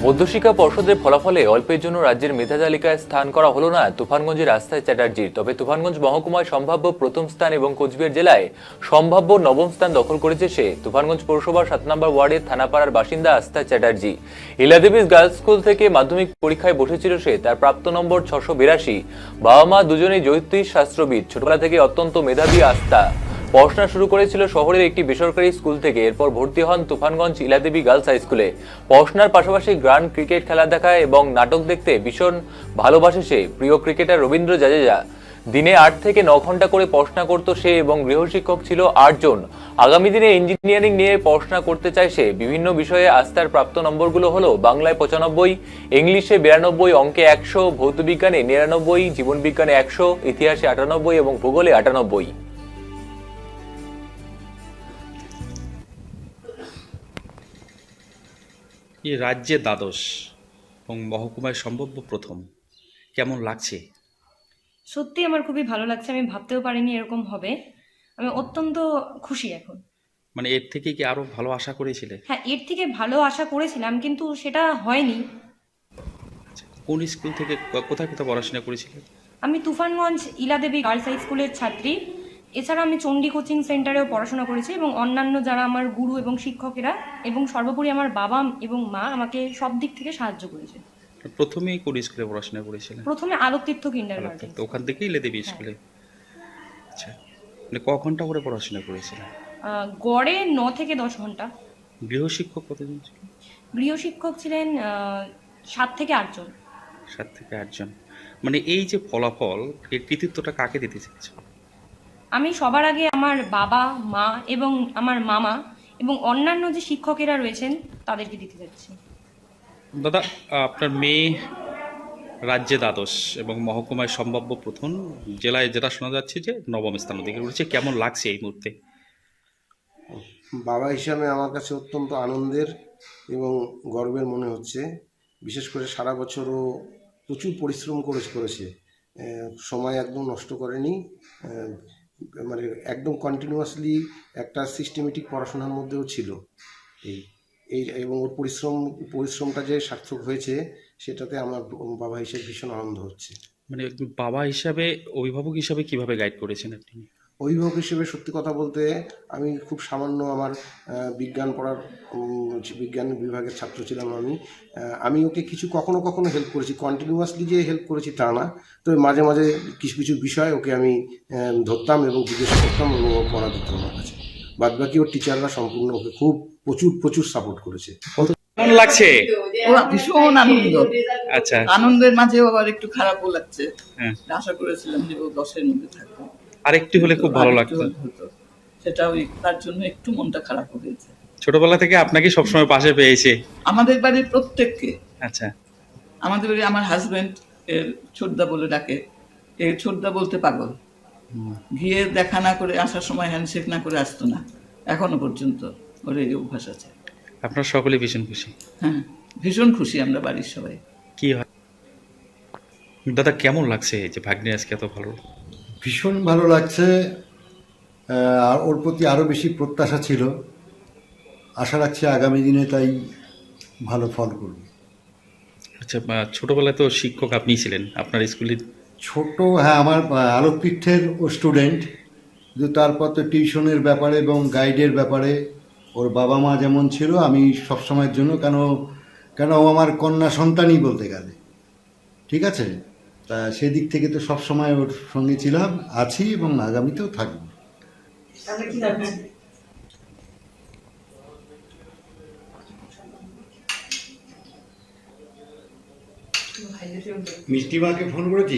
মধ্যশিক্ষা পর্ষদের ফলাফলে অল্পের জন্য রাজ্যের মেধা তালিকায় স্থান করা হলো না তুফানগঞ্জের আস্থায় চ্যাটার্জির। তবে তুফানগঞ্জ মহকুমায় সম্ভাব্য প্রথম স্থান এবং কোচবিহার জেলায় সম্ভাব্য নবম স্থান দখল করেছে সে। তুফানগঞ্জ পৌরসভার 7 নম্বর ওয়ার্ডের থানাপাড়ার বাসিন্দা আস্থা চ্যাটার্জি ইলাদেবীজ গার্লস স্কুল থেকে মাধ্যমিক পরীক্ষায় বসেছিল সে। তার প্রাপ্ত নম্বর 682। বাবা মা দুজনেই জ্যোতিষ শাস্ত্রবিদ। ছোটবেলা থেকে অত্যন্ত মেধাবী আস্থা পড়াশোনা শুরু করেছিল শহরের একটি বেসরকারি স্কুল থেকে। এরপর ভর্তি হন তুফানগঞ্জ ইলাদেবী গার্লস হাই স্কুলে। পড়াশোনার পাশাপাশি গ্রান্ড ক্রিকেট খেলা দেখা এবং নাটক দেখতে ভীষণ ভালোবাসে সে। প্রিয় ক্রিকেটার রবীন্দ্র জাদেজা। দিনে 8 থেকে 9 ঘন্টা করে পড়াশোনা করত সে এবং গৃহশিক্ষক ছিল 8 জন। আগামী দিনে ইঞ্জিনিয়ারিং নিয়ে পড়াশোনা করতে চায় সে। বিভিন্ন বিষয়ে আস্থার প্রাপ্ত নম্বরগুলো হলো বাংলায় 95, ইংলিশে 92, অঙ্কে 100, ভৌতবিজ্ঞানে 99, জীবনবিজ্ঞানে 100, ইতিহাসে 98 এবং ভূগোলে 98। এই রাজ্যে দ্বাদশ এবং মহকুমায় সম্ভাব্য প্রথম, কেমন লাগছে? সত্যি আমার খুবই ভালো লাগছে। আমি ভাবতেও পারিনি এরকম হবে। আমি অত্যন্ত খুশি এখন। মানে এর থেকে কি আরো ভালো আশা করেছিলে? হ্যাঁ, এর থেকে ভালো আশা করেছিলাম, কিন্তু সেটা হয়নি। কোন স্কুল থেকে কোথায় কোথায় পড়াশোনা করেছিলে? আমি তুফানগঞ্জ ইলাদেবী গার্লস হাই স্কুলের ছাত্রী। এছাড়া আমি চণ্ডী কোচিং সেন্টারেও পড়াশোনা করেছি এবং অন্যান্য যারা আমার গুরু এবং শিক্ষকেরা এবং সর্বোপরি আমার বাবা এবং মা আমাকে সব দিক থেকে সাহায্য করেছে। প্রথমেই কোন স্কুলে পড়াশোনা করেছিলে? প্রথমে আলোকতীর্থ কিন্ডারগার্টেন। তো ওখান থেকেই ইলাদেবী স্কুলে। আচ্ছা, মানে ক ঘন্টা করে পড়াশোনা করেছিলে? গড়ে 9 থেকে 10 ঘন্টা। গৃহশিক্ষক কতজন ছিল? গৃহশিক্ষক ছিলেন 7 থেকে 8 জন। 7 থেকে 8 জন। মানে এই যে ফলাফল, এর কৃতিত্বটা কাকে দিতে চাইছো? আমি সবার আগে আমার বাবা মা এবং আমার মামা এবং অন্যান্য যে শিক্ষকেরা রয়েছেন তাদেরকে দিতে যাচ্ছি। দাদা, আপনার মেয়ে রাজ্যে দ্বাদশ এবং মহকুমায় সম্ভাব্য প্রথম, জেলায় যেটা শোনা যাচ্ছে যে নবম স্থান অধিকার করেছে, কেমন লাগছে এই মুহূর্তে? বাবা হিসাবে আমার কাছে অত্যন্ত আনন্দের এবং গর্বের মনে হচ্ছে। বিশেষ করে সারা বছরও প্রচুর পরিশ্রম করেছে, সময় একদম নষ্ট করেনি। মানে একদম কন্টিনিউয়াসলি একটা সিস্টেমেটিক পড়াশোনার মধ্যেও ছিল। এই এই এবং ওর পরিশ্রমটা যে সার্থক হয়েছে সেটাতে আমার বাবা হিসেবে ভীষণ আনন্দ হচ্ছে। মানে বাবা হিসাবে, অভিভাবক হিসাবে কিভাবে গাইড করেছেন আপনি? অভিভাবক হিসেবে সত্যি কথা বলতে আমি খুব সামান্য আমার বিজ্ঞান পড়ার বিজ্ঞান বিভাগের ছাত্র ছিলাম আমি ওকে কিছু কখনো কখনো হেল্প করেছি, কন্টিনিউয়াসলি যে হেল্প করেছি তা না। তো মাঝে মাঝে কিছু কিছু বিষয় ওকে আমি ধরতাম এবং জিজ্ঞেস করতাম এবং ও পড়া দিত আমার কাছে। বাদবাকি ওর টিচাররা সম্পূর্ণ ওকে খুব প্রচুর সাপোর্ট করেছে। কেমন লাগছে? ভীষণ আনন্দ। আচ্ছা, আনন্দের মাঝেও আবার একটু খারাপও লাগছে। হ্যাঁ, আশা করেছিলাম যে ও 10-এর মধ্যে থাকবে, আরেকটু হলে খুব ভালো লাগতো। সেটা ওই তার জন্য একটু মনটা খারাপ হয়েছে। ছোটবেলা থেকে আপনাকে সবসময় পাশে পেয়েছে আমাদের বাড়ির প্রত্যেককে। আচ্ছা, আমাদের বাড়ি আমার হাজবেন্ড এর ছোটদা বলে ডাকে। এর ছোটদা বলতে পাগল। গিয়ে দেখা না করে আসার সময় হ্যান্ডশেক না করে আসতো না, এখনো পর্যন্ত ওর এই অভ্যাস আছে। আপনার সকলে ভীষণ খুশি? হ্যাঁ, ভীষণ খুশি আমরা বাড়ির সবাই। কি হয় দাদা, কেমন লাগছে যে ভাগ্নে আজকে এত ভালো? ভীষণ ভালো লাগছে। আর ওর প্রতি আরও বেশি প্রত্যাশা ছিল। আশা রাখছি আগামী দিনে তাই ভালো ফল করবে। আচ্ছা, ছোটবেলায় তো শিক্ষক আপনি ছিলেন আপনার স্কুলের? ছোট, হ্যাঁ, আমার আলোকতীর্থের ও স্টুডেন্ট, কিন্তু তারপর তো টিউশনের ব্যাপারে এবং গাইডের ব্যাপারে ওর বাবা মা যেমন ছিল, আমি সবসময়ের জন্য, কেন ও আমার কন্যা সন্তানই বলতে গেলে, ঠিক আছে? তা সেদিক থেকে তো সবসময় ওর সঙ্গে ছিলাম, আছি এবং আগামীতেও থাকবো। মিষ্টিমাকে ফোন করেছি।